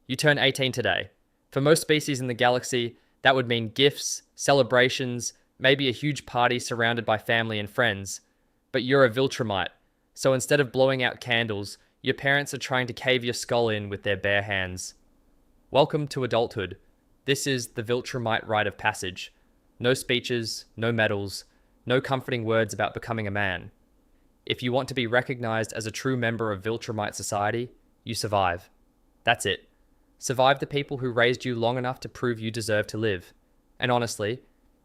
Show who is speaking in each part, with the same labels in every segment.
Speaker 1: You turn 18 today. For most species in the galaxy, that would mean gifts, celebrations, maybe a huge party surrounded by family and friends. But you're a Viltrumite, so instead of blowing out candles, your parents are trying to cave your skull in with their bare hands. Welcome to adulthood. This is the Viltrumite rite of passage. No speeches, no medals, no comforting words about becoming a man. If you want to be recognized as a true member of Viltrumite society, you survive. That's it. Survive the people who raised you long enough to prove you deserve to live. And honestly,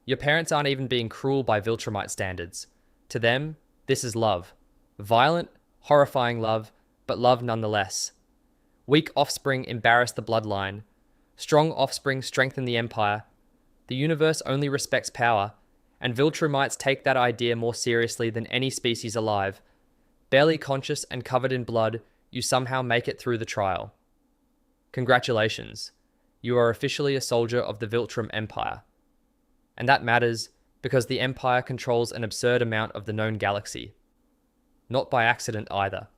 Speaker 1: your parents aren't even being cruel by Viltrumite standards. To them, this is love. Violent, horrifying love, but love nonetheless. Weak offspring embarrass the bloodline. Strong offspring strengthen the empire. The universe only respects power, and Viltrumites take that idea more seriously than any species alive. Barely conscious and covered in blood, you somehow make it through the trial. Congratulations. You are officially a soldier of the Viltrum Empire. And that matters because the Empire controls an absurd amount of the known galaxy. Not by accident either.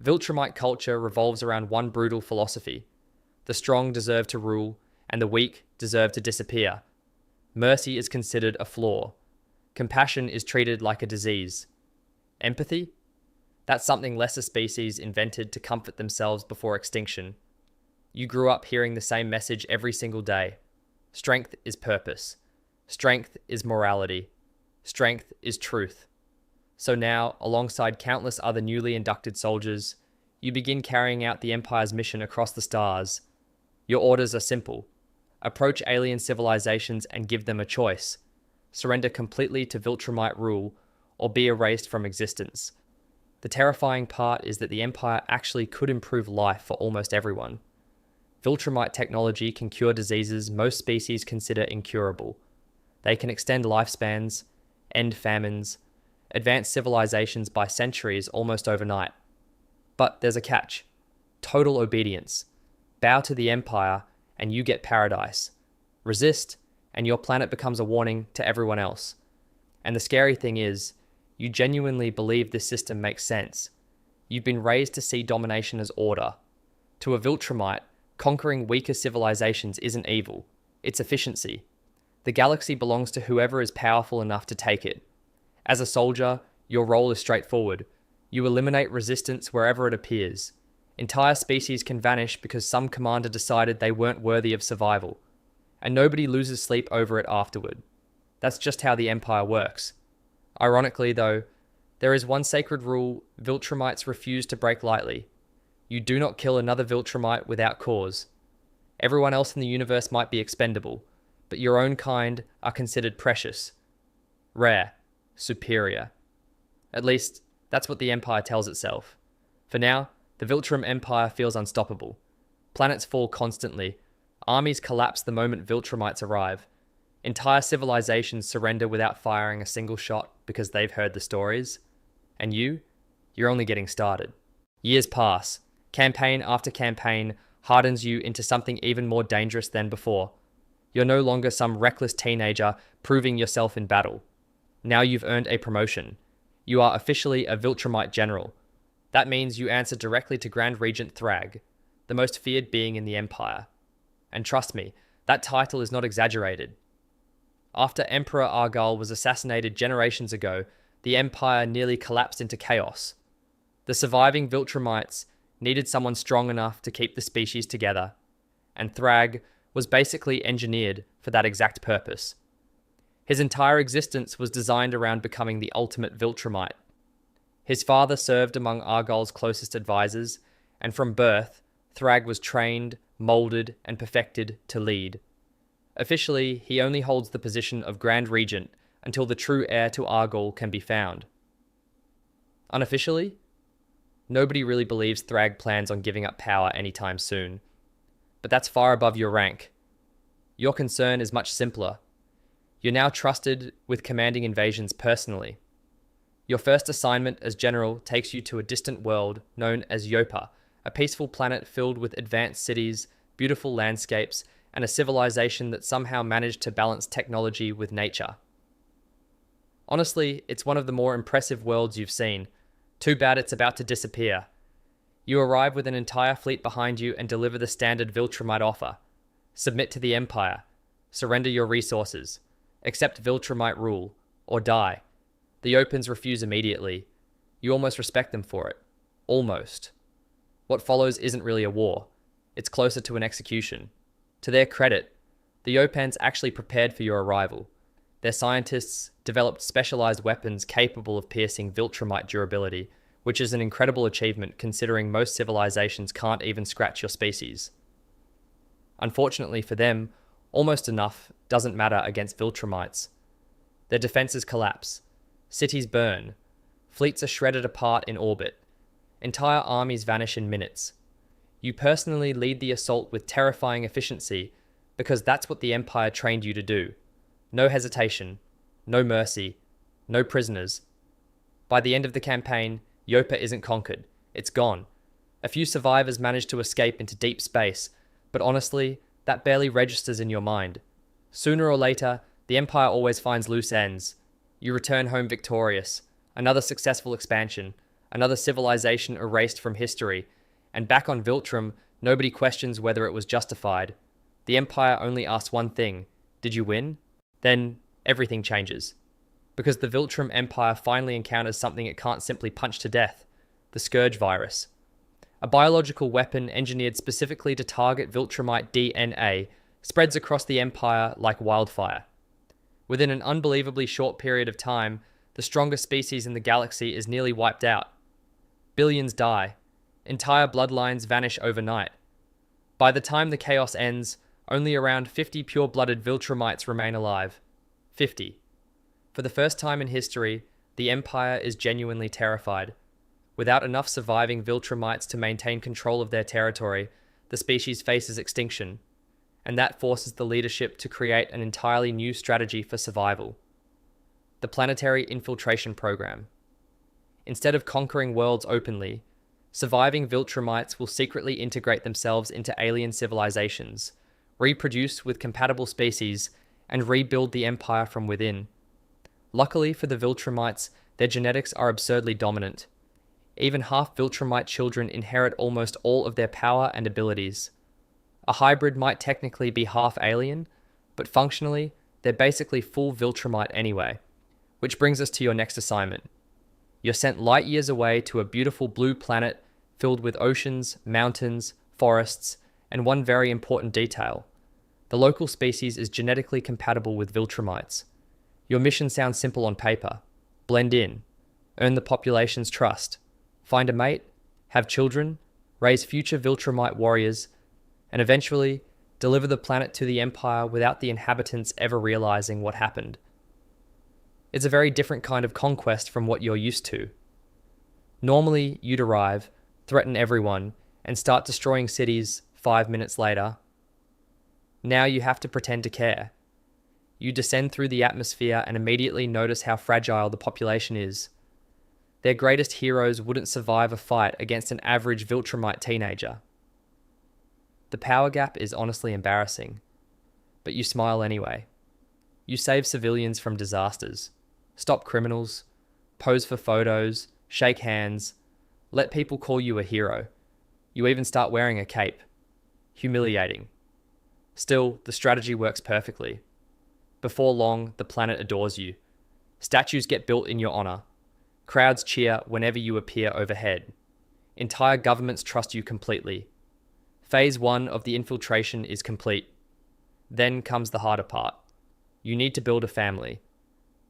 Speaker 1: Viltrumite culture revolves around one brutal philosophy. The strong deserve to rule, and the weak deserve to disappear. Mercy is considered a flaw. Compassion is treated like a disease. Empathy? That's something lesser species invented to comfort themselves before extinction. You grew up hearing the same message every single day. Strength is purpose. Strength is morality. Strength is truth. So now, alongside countless other newly inducted soldiers, you begin carrying out the Empire's mission across the stars. Your orders are simple. Approach alien civilizations and give them a choice. Surrender completely to Viltrumite rule, or be erased from existence. The terrifying part is that the Empire actually could improve life for almost everyone. Viltrumite technology can cure diseases most species consider incurable. They can extend lifespans, end famines, advance civilizations by centuries almost overnight. But there's a catch. Total obedience. Bow to the Empire, and you get paradise. Resist, and your planet becomes a warning to everyone else. And the scary thing is, you genuinely believe this system makes sense. You've been raised to see domination as order. To a Viltrumite, conquering weaker civilizations isn't evil, it's efficiency. The galaxy belongs to whoever is powerful enough to take it. As a soldier, your role is straightforward. You eliminate resistance wherever it appears. Entire species can vanish because some commander decided they weren't worthy of survival, and nobody loses sleep over it afterward. That's just how the Empire works. Ironically, though, there is one sacred rule Viltrumites refuse to break lightly. You do not kill another Viltrumite without cause. Everyone else in the universe might be expendable, but your own kind are considered precious, rare, superior. At least, that's what the Empire tells itself. For now, the Viltrum Empire feels unstoppable. Planets fall constantly. Armies collapse the moment Viltrumites arrive. Entire civilizations surrender without firing a single shot because they've heard the stories. And you're only getting started. Years pass. Campaign after campaign hardens you into something even more dangerous than before. You're no longer some reckless teenager proving yourself in battle. Now you've earned a promotion. You are officially a Viltrumite general. That means you answer directly to Grand Regent Thragg, the most feared being in the Empire. And trust me, that title is not exaggerated. After Emperor Argall was assassinated generations ago, the Empire nearly collapsed into chaos. The surviving Viltrumites needed someone strong enough to keep the species together, and Thragg was basically engineered for that exact purpose. His entire existence was designed around becoming the ultimate Viltrumite. His father served among Argall's closest advisors, and from birth, Thragg was trained, molded, and perfected to lead. Officially, he only holds the position of Grand Regent until the true heir to Argall can be found. Unofficially, nobody really believes Thragg plans on giving up power anytime soon. But that's far above your rank. Your concern is much simpler. You're now trusted with commanding invasions personally. Your first assignment as general takes you to a distant world known as Yopa, a peaceful planet filled with advanced cities, beautiful landscapes, and a civilization that somehow managed to balance technology with nature. Honestly, it's one of the more impressive worlds you've seen. Too bad it's about to disappear. You arrive with an entire fleet behind you and deliver the standard Viltrumite offer. Submit to the Empire. Surrender your resources. Accept Viltrumite rule. Or die. The Opens refuse immediately. You almost respect them for it. Almost. What follows isn't really a war. It's closer to an execution. To their credit, the Opens actually prepared for your arrival. Their scientists developed specialized weapons capable of piercing Viltrumite durability, which is an incredible achievement considering most civilizations can't even scratch your species. Unfortunately for them, almost enough doesn't matter against Viltrumites. Their defenses collapse. Cities burn. Fleets are shredded apart in orbit. Entire armies vanish in minutes. You personally lead the assault with terrifying efficiency because that's what the Empire trained you to do. No hesitation, no mercy, no prisoners. By the end of the campaign, Yopa isn't conquered. It's gone. A few survivors manage to escape into deep space, but honestly, that barely registers in your mind. Sooner or later, the Empire always finds loose ends. You return home victorious. Another successful expansion. Another civilization erased from history. And back on Viltrum, nobody questions whether it was justified. The Empire only asks one thing. Did you win? Then everything changes. Because the Viltrum Empire finally encounters something it can't simply punch to death. The Scourge virus. A biological weapon engineered specifically to target Viltrumite DNA spreads across the Empire like wildfire. Within an unbelievably short period of time, the strongest species in the galaxy is nearly wiped out. Billions die. Entire bloodlines vanish overnight. By the time the chaos ends, only around 50 pure-blooded Viltrumites remain alive. 50. For the first time in history, the Empire is genuinely terrified. Without enough surviving Viltrumites to maintain control of their territory, the species faces extinction, and that forces the leadership to create an entirely new strategy for survival. The planetary infiltration program. Instead of conquering worlds openly, surviving Viltrumites will secretly integrate themselves into alien civilizations, reproduce with compatible species, and rebuild the Empire from within. Luckily for the Viltrumites, their genetics are absurdly dominant. Even half Viltrumite children inherit almost all of their power and abilities. A hybrid might technically be half alien, but functionally, they're basically full Viltrumite anyway. Which brings us to your next assignment. You're sent light years away to a beautiful blue planet filled with oceans, mountains, forests, and one very important detail. The local species is genetically compatible with Viltrumites. Your mission sounds simple on paper. Blend in, earn the population's trust, find a mate, have children, raise future Viltrumite warriors, and eventually deliver the planet to the Empire without the inhabitants ever realizing what happened. It's a very different kind of conquest from what you're used to. Normally, you'd arrive, threaten everyone, and start destroying cities 5 minutes later. Now you have to pretend to care. You descend through the atmosphere and immediately notice how fragile the population is. Their greatest heroes wouldn't survive a fight against an average Viltrumite teenager. The power gap is honestly embarrassing, but you smile anyway. You save civilians from disasters, stop criminals, pose for photos, shake hands, let people call you a hero. You even start wearing a cape. Humiliating. Still, the strategy works perfectly. Before long, the planet adores you. Statues get built in your honor. Crowds cheer whenever you appear overhead. Entire governments trust you completely. Phase 1 of the infiltration is complete. Then comes the harder part. You need to build a family.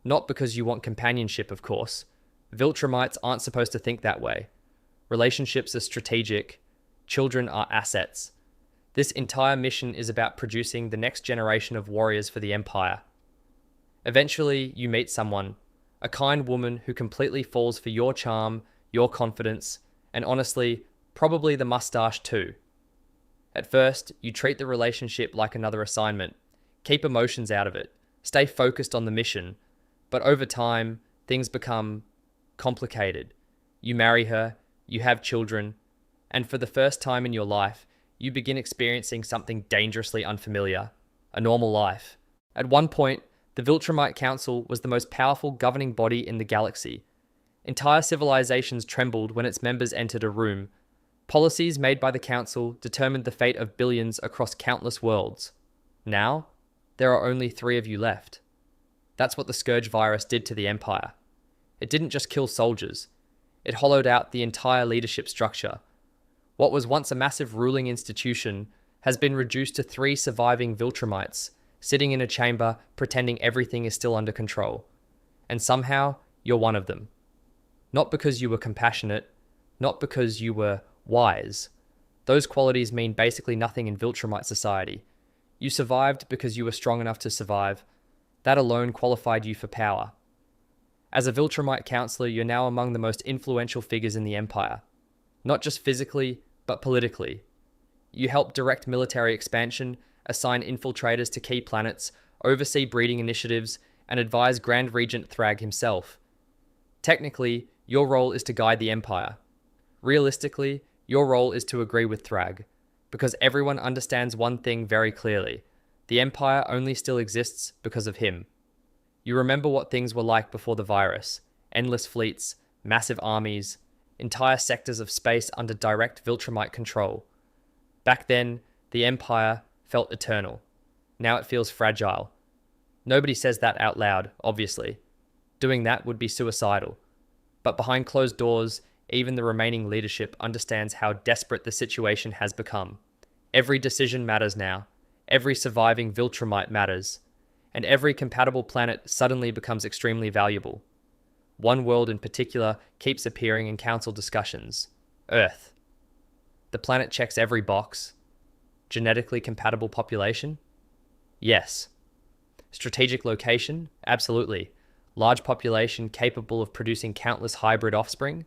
Speaker 1: Not because you want companionship, of course. Viltrumites aren't supposed to think that way. Relationships are strategic. Children are assets. This entire mission is about producing the next generation of warriors for the Empire. Eventually, you meet someone, a kind woman who completely falls for your charm, your confidence, and honestly, probably the mustache too. At first, you treat the relationship like another assignment. Keep emotions out of it. Stay focused on the mission. But over time, things become complicated. You marry her, you have children, and for the first time in your life, you begin experiencing something dangerously unfamiliar, a normal life. At one point, the Viltrumite Council was the most powerful governing body in the galaxy. Entire civilizations trembled when its members entered a room. Policies made by the Council determined the fate of billions across countless worlds. Now, there are only 3 of you left. That's what the Scourge virus did to the Empire. It didn't just kill soldiers. It hollowed out the entire leadership structure. What was once a massive ruling institution has been reduced to 3 surviving Viltrumites, sitting in a chamber pretending everything is still under control. And somehow, you're one of them. Not because you were compassionate, not because you were wise. Those qualities mean basically nothing in Viltrumite society. You survived because you were strong enough to survive. That alone qualified you for power. As a Viltrumite counselor, you're now among the most influential figures in the Empire. Not just physically, but politically. You help direct military expansion, assign infiltrators to key planets, oversee breeding initiatives, and advise Grand Regent Thragg himself. Technically, your role is to guide the Empire. Realistically, your role is to agree with Thragg, because everyone understands one thing very clearly. The Empire only still exists because of him. You remember what things were like before the virus. Endless fleets, massive armies, entire sectors of space under direct Viltrumite control. Back then, the Empire felt eternal. Now it feels fragile. Nobody says that out loud, obviously. Doing that would be suicidal. But behind closed doors, even the remaining leadership understands how desperate the situation has become. Every decision matters now. Every surviving Viltrumite matters. And every compatible planet suddenly becomes extremely valuable. One world in particular keeps appearing in council discussions. Earth. The planet checks every box. Genetically compatible population? Yes. Strategic location? Absolutely. Large population capable of producing countless hybrid offspring?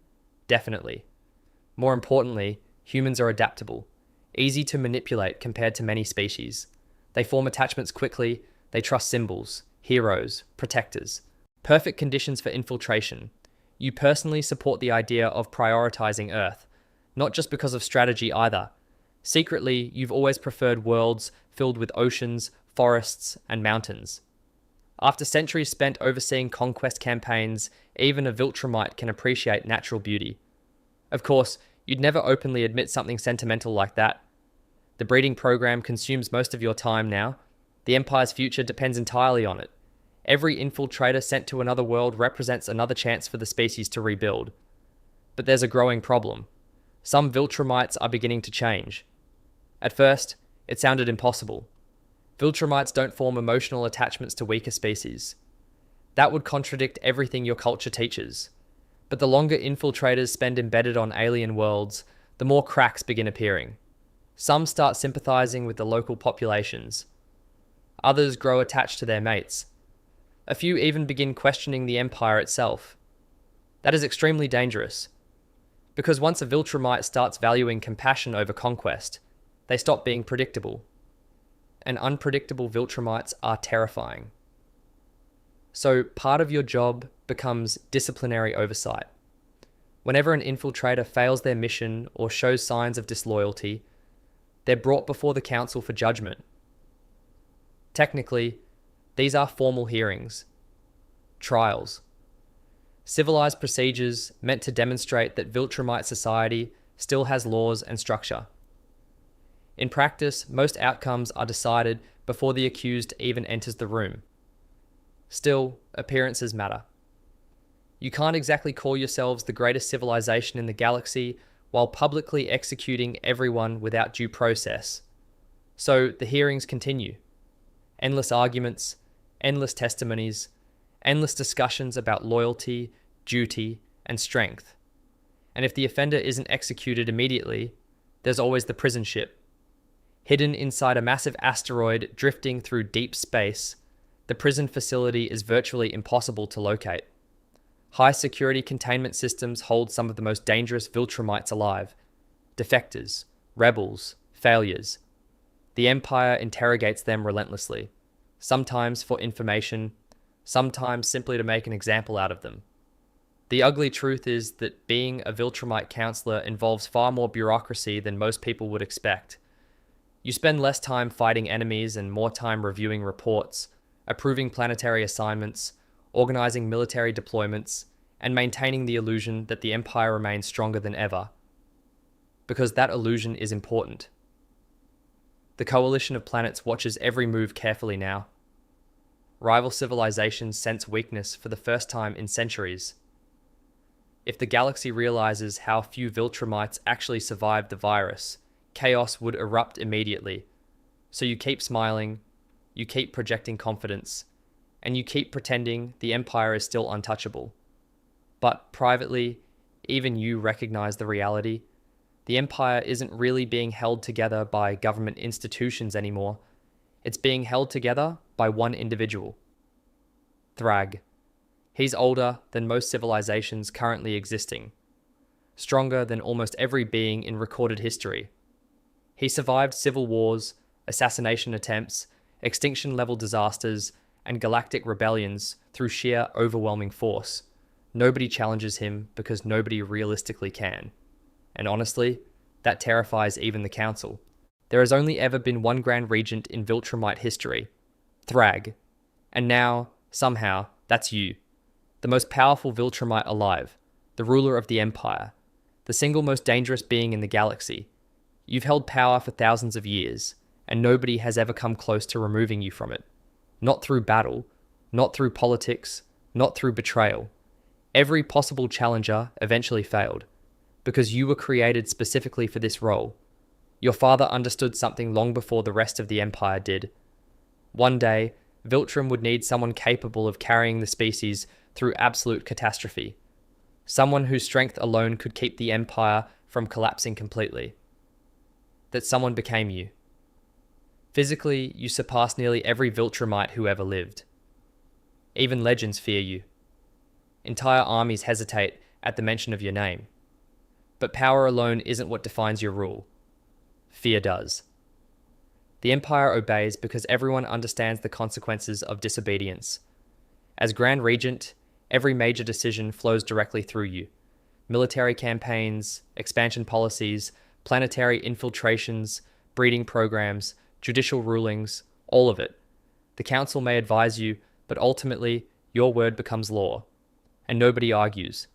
Speaker 1: Definitely. More importantly, humans are adaptable, easy to manipulate compared to many species. They form attachments quickly, they trust symbols, heroes, protectors. Perfect conditions for infiltration. You personally support the idea of prioritizing Earth, not just because of strategy either. Secretly, you've always preferred worlds filled with oceans, forests, and mountains. After centuries spent overseeing conquest campaigns, even a Viltrumite can appreciate natural beauty. Of course, you'd never openly admit something sentimental like that. The breeding program consumes most of your time now. The Empire's future depends entirely on it. Every infiltrator sent to another world represents another chance for the species to rebuild. But there's a growing problem. Some Viltrumites are beginning to change. At first, it sounded impossible. Viltrumites don't form emotional attachments to weaker species. That would contradict everything your culture teaches. But the longer infiltrators spend embedded on alien worlds, the more cracks begin appearing. Some start sympathizing with the local populations. Others grow attached to their mates. A few even begin questioning the Empire itself. That is extremely dangerous. Because once a Viltrumite starts valuing compassion over conquest, they stop being predictable. And unpredictable Viltrumites are terrifying. So part of your job becomes disciplinary oversight. Whenever an infiltrator fails their mission or shows signs of disloyalty, they're brought before the council for judgment. Technically, these are formal hearings, trials, civilized procedures meant to demonstrate that Viltrumite society still has laws and structure. In practice, most outcomes are decided before the accused even enters the room. Still, appearances matter. You can't exactly call yourselves the greatest civilization in the galaxy while publicly executing everyone without due process. So the hearings continue. Endless arguments, endless testimonies, endless discussions about loyalty, duty, and strength. And if the offender isn't executed immediately, there's always the prison ship. Hidden inside a massive asteroid drifting through deep space, the prison facility is virtually impossible to locate. High security containment systems hold some of the most dangerous Viltrumites alive. Defectors, rebels, failures. The Empire interrogates them relentlessly, sometimes for information, sometimes simply to make an example out of them. The ugly truth is that being a Viltrumite counselor involves far more bureaucracy than most people would expect. You spend less time fighting enemies and more time reviewing reports, approving planetary assignments, organizing military deployments, and maintaining the illusion that the Empire remains stronger than ever. because that illusion is important. The coalition of planets watches every move carefully now. Rival civilizations sense weakness for the first time in centuries. If the galaxy realizes how few Viltrumites actually survived the virus, chaos would erupt immediately. So you keep smiling, you keep projecting confidence, and you keep pretending the Empire is still untouchable. But privately, even you recognize the reality. The Empire isn't really being held together by government institutions anymore. It's being held together by one individual. Thragg. He's older than most civilizations currently existing. Stronger than almost every being in recorded history. He survived civil wars, assassination attempts, extinction-level disasters, and galactic rebellions through sheer overwhelming force. Nobody challenges him because nobody realistically can. And honestly, that terrifies even the Council. There has only ever been one Grand Regent in Viltrumite history, Thragg. And now, somehow, that's you. The most powerful Viltrumite alive, the ruler of the Empire, the single most dangerous being in the galaxy. You've held power for thousands of years, and nobody has ever come close to removing you from it. Not through battle, not through politics, not through betrayal. Every possible challenger eventually failed, because you were created specifically for this role. Your father understood something long before the rest of the Empire did. One day, Viltrum would need someone capable of carrying the species through absolute catastrophe. Someone whose strength alone could keep the Empire from collapsing completely. That someone became you. Physically, you surpass nearly every Viltrumite who ever lived. Even legends fear you. Entire armies hesitate at the mention of your name. But power alone isn't what defines your rule. Fear does. The Empire obeys because everyone understands the consequences of disobedience. As Grand Regent, every major decision flows directly through you. Military campaigns, expansion policies, planetary infiltrations, breeding programs, judicial rulings, all of it. The Council may advise you, but ultimately, your word becomes law. And nobody argues.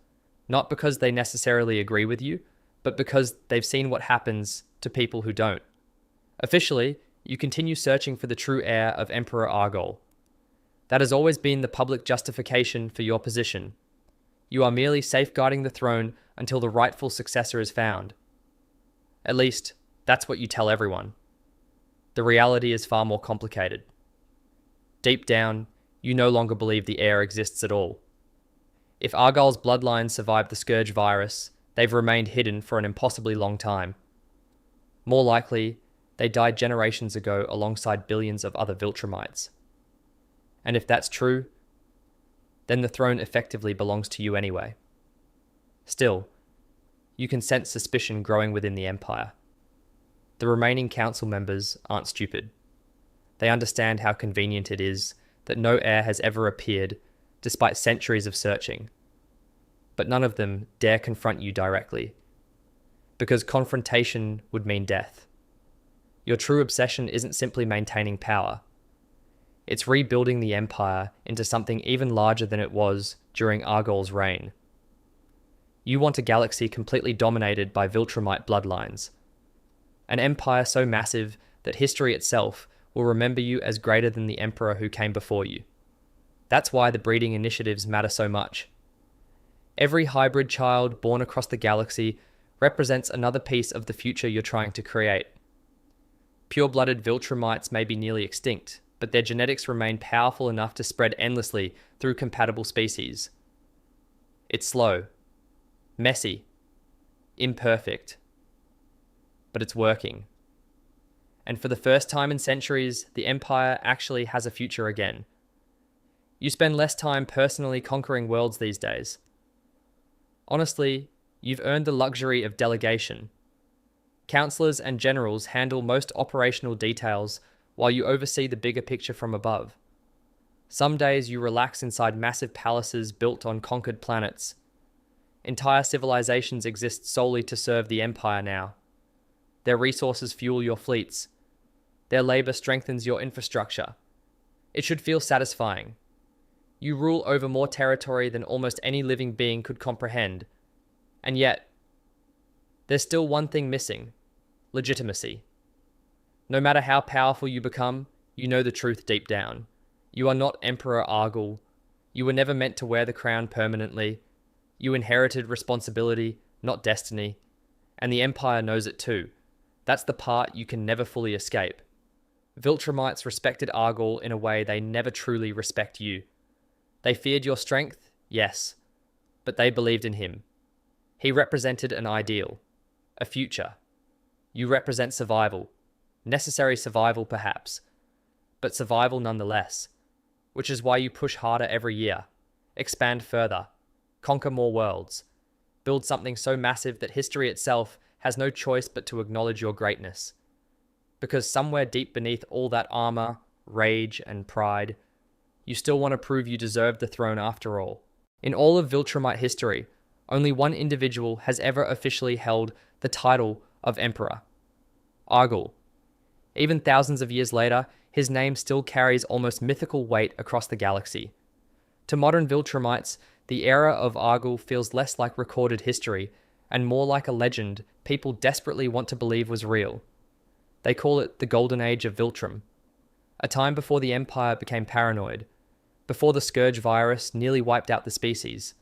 Speaker 1: Not because they necessarily agree with you, but because they've seen what happens to people who don't. Officially, you continue searching for the true heir of Emperor Argall. That has always been the public justification for your position. You are merely safeguarding the throne until the rightful successor is found. At least, that's what you tell everyone. The reality is far more complicated. Deep down, you no longer believe the heir exists at all. If Argall's bloodline survived the Scourge virus, they've remained hidden for an impossibly long time. More likely, they died generations ago alongside billions of other Viltrumites. And if that's true, then the throne effectively belongs to you anyway. Still, you can sense suspicion growing within the Empire. The remaining council members aren't stupid. They understand how convenient it is that no heir has ever appeared despite centuries of searching. But none of them dare confront you directly, because confrontation would mean death. Your true obsession isn't simply maintaining power. It's rebuilding the Empire into something even larger than it was during Argall's reign. You want a galaxy completely dominated by Viltrumite bloodlines. An empire so massive that history itself will remember you as greater than the emperor who came before you. That's why the breeding initiatives matter so much. Every hybrid child born across the galaxy represents another piece of the future you're trying to create. Pure-blooded Viltrumites may be nearly extinct, but their genetics remain powerful enough to spread endlessly through compatible species. It's slow, messy, imperfect, but it's working. And for the first time in centuries, the Empire actually has a future again. You spend less time personally conquering worlds these days. Honestly, you've earned the luxury of delegation. Councillors and generals handle most operational details while you oversee the bigger picture from above. Some days you relax inside massive palaces built on conquered planets. Entire civilizations exist solely to serve the Empire now. Their resources fuel your fleets. Their labor strengthens your infrastructure. It should feel satisfying. You rule over more territory than almost any living being could comprehend. And yet, There's still one thing missing: legitimacy. No matter how powerful you become, you know the truth deep down. You are not Emperor Argall. You were never meant to wear the crown permanently. You inherited responsibility, not destiny. And the Empire knows it too. That's the part you can never fully escape. Viltrumites respected Argall in a way they never truly respect you. They feared your strength, yes, but they believed in him. He represented an ideal, a future. You represent survival. Necessary survival, perhaps, but survival nonetheless, which is why you push harder every year, expand further, conquer more worlds, build something so massive that history itself has no choice but to acknowledge your greatness. Because somewhere deep beneath all that armor, rage, and pride, you still want to prove you deserve the throne after all. In all of Viltrumite history, only one individual has ever officially held the title of Emperor: Argall. Even thousands of years later, his name still carries almost mythical weight across the galaxy. To modern Viltrumites, the era of Argall feels less like recorded history and more like a legend people desperately want to believe was real. They call it the Golden Age of Viltrum, a time before the Empire became paranoid, before the Scourge virus nearly wiped out the species,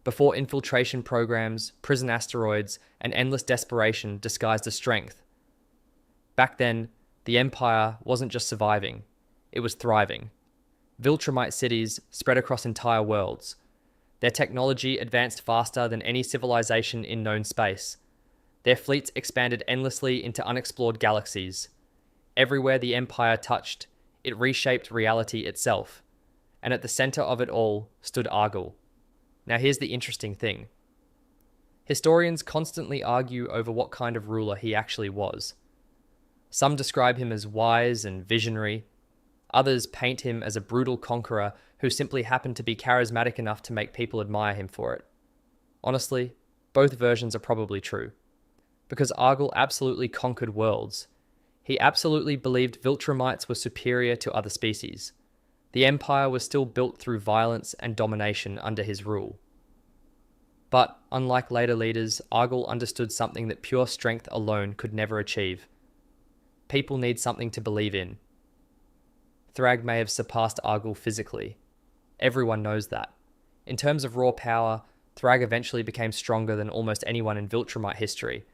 Speaker 1: before infiltration programs, prison asteroids, and endless desperation disguised as strength. Back then, the Empire wasn't just surviving, it was thriving. Viltrumite cities spread across entire worlds. Their technology advanced faster than any civilization in known space. Their fleets expanded endlessly into unexplored galaxies. Everywhere the Empire touched, it reshaped reality itself. And at the center of it all stood Argall. Now here's the interesting thing. Historians constantly argue over what kind of ruler he actually was. Some describe him as wise and visionary. Others paint him as a brutal conqueror who simply happened to be charismatic enough to make people admire him for it. Honestly, both versions are probably true. Because Argall absolutely conquered worlds. He absolutely believed Viltrumites were superior to other species. The Empire was still built through violence and domination under his rule. But, unlike later leaders, Argall understood something that pure strength alone could never achieve. People need something to believe in. Thragg may have surpassed Argall physically. Everyone knows that. In terms of raw power, Thragg eventually became stronger than almost anyone in Viltrumite history.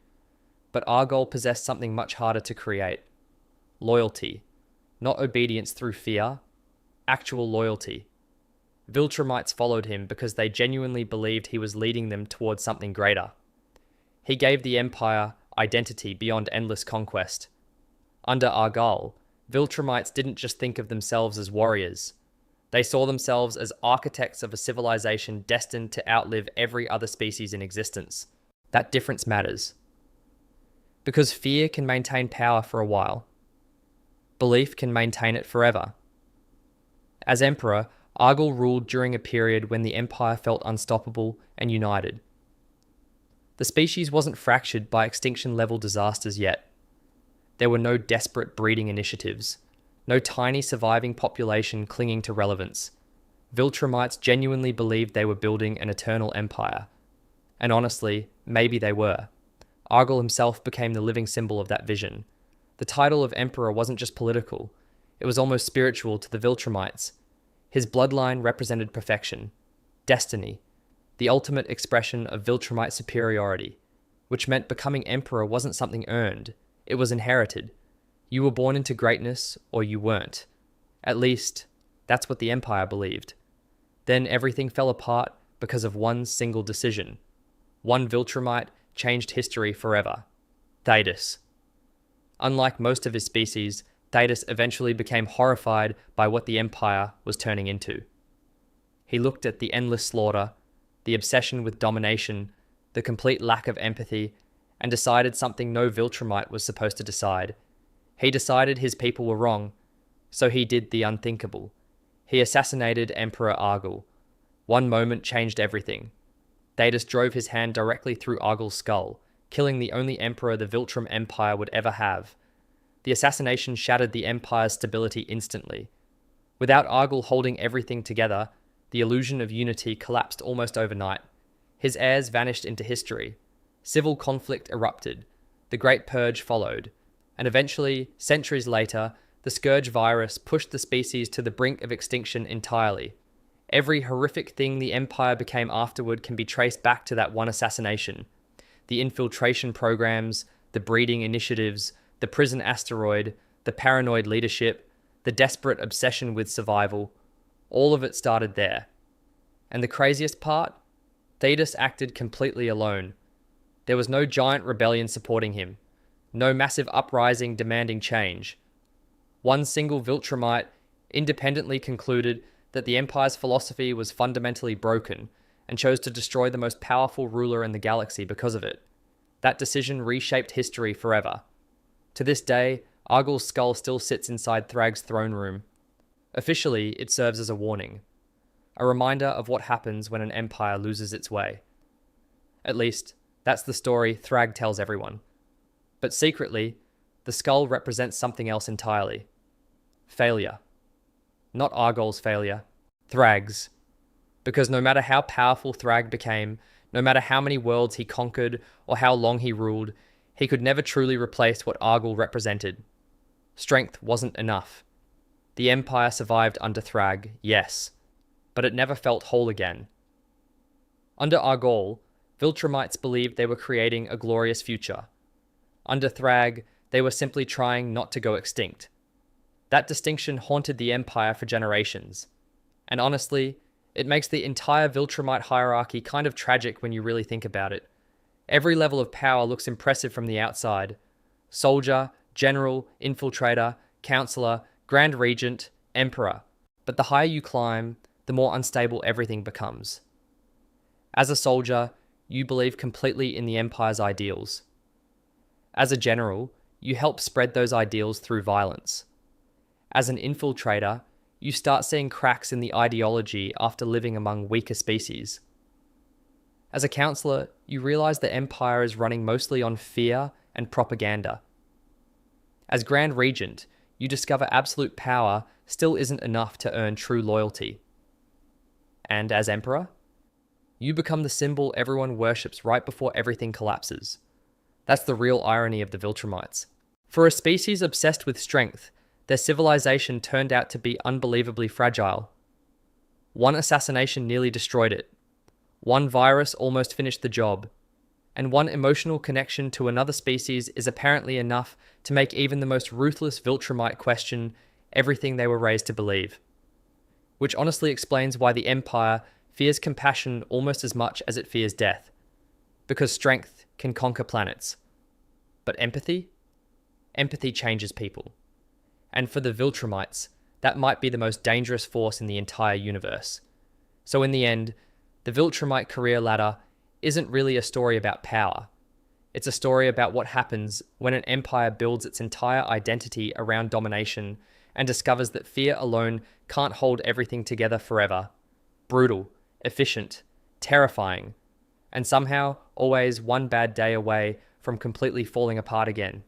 Speaker 1: But Argall possessed something much harder to create. Loyalty. Not obedience through fear. Actual loyalty. Viltrumites followed him because they genuinely believed he was leading them towards something greater. He gave the Empire identity beyond endless conquest. Under Argall, Viltrumites didn't just think of themselves as warriors. They saw themselves as architects of a civilization destined to outlive every other species in existence. That difference matters. Because fear can maintain power for a while. Belief can maintain it forever. As Emperor, Argall ruled during a period when the Empire felt unstoppable and united. The species wasn't fractured by extinction-level disasters yet. There were no desperate breeding initiatives, no tiny surviving population clinging to relevance. Viltrumites genuinely believed they were building an eternal empire. And honestly, maybe they were. Argall himself became the living symbol of that vision. The title of Emperor wasn't just political, it was almost spiritual to the Viltrumites. His bloodline represented perfection, destiny, the ultimate expression of Viltrumite superiority, which meant becoming Emperor wasn't something earned, it was inherited. You were born into greatness, or you weren't. At least, that's what the Empire believed. Then everything fell apart because of one single decision. One Viltrumite changed history forever. Thedas. Unlike most of his species, Thedas eventually became horrified by what the Empire was turning into. He looked at the endless slaughter, the obsession with domination, the complete lack of empathy, and decided something no Viltrumite was supposed to decide. He decided his people were wrong, so he did the unthinkable. He assassinated Emperor Argall. One moment changed everything. Thedas drove his hand directly through Argall's skull, killing the only emperor the Viltrum Empire would ever have. The assassination shattered the Empire's stability instantly. Without Argall holding everything together, the illusion of unity collapsed almost overnight. His heirs vanished into history. Civil conflict erupted, the Great Purge followed, and eventually, centuries later, the Scourge virus pushed the species to the brink of extinction entirely. Every horrific thing the Empire became afterward can be traced back to that one assassination. The infiltration programs, the breeding initiatives, the prison asteroid, the paranoid leadership, the desperate obsession with survival, all of it started there. And the craziest part? Thetis acted completely alone. There was no giant rebellion supporting him, no massive uprising demanding change. One single Viltrumite independently concluded that the Empire's philosophy was fundamentally broken and chose to destroy the most powerful ruler in the galaxy because of it. That decision reshaped history forever. To this day, Argall's skull still sits inside Thragg's throne room. Officially, it serves as a warning, a reminder of what happens when an empire loses its way. At least, that's the story Thragg tells everyone. But secretly, the skull represents something else entirely. Failure. Not Argall's failure, Thragg's. Because no matter how powerful Thragg became, no matter how many worlds he conquered or how long he ruled, he could never truly replace what Argall represented. Strength wasn't enough. The Empire survived under Thragg, yes, but it never felt whole again. Under Argall, Viltrumites believed they were creating a glorious future. Under Thragg, they were simply trying not to go extinct. That distinction haunted the Empire for generations. And honestly, it makes the entire Viltrumite hierarchy kind of tragic when you really think about it. Every level of power looks impressive from the outside. Soldier, general, infiltrator, counselor, grand regent, emperor. But the higher you climb, the more unstable everything becomes. As a soldier, you believe completely in the Empire's ideals. As a general, you help spread those ideals through violence. As an infiltrator, you start seeing cracks in the ideology after living among weaker species. As a counselor, you realize the Empire is running mostly on fear and propaganda. As Grand Regent, you discover absolute power still isn't enough to earn true loyalty. And as Emperor, you become the symbol everyone worships right before everything collapses. That's the real irony of the Viltrumites. For a species obsessed with strength, their civilization turned out to be unbelievably fragile. One assassination nearly destroyed it. One virus almost finished the job. And one emotional connection to another species is apparently enough to make even the most ruthless Viltrumite question everything they were raised to believe. Which honestly explains why the Empire fears compassion almost as much as it fears death. Because strength can conquer planets. But empathy? Empathy changes people. And for the Viltrumites, that might be the most dangerous force in the entire universe. So in the end, the Viltrumite career ladder isn't really a story about power. It's a story about what happens when an empire builds its entire identity around domination and discovers that fear alone can't hold everything together forever. Brutal, efficient, terrifying, and somehow always one bad day away from completely falling apart again.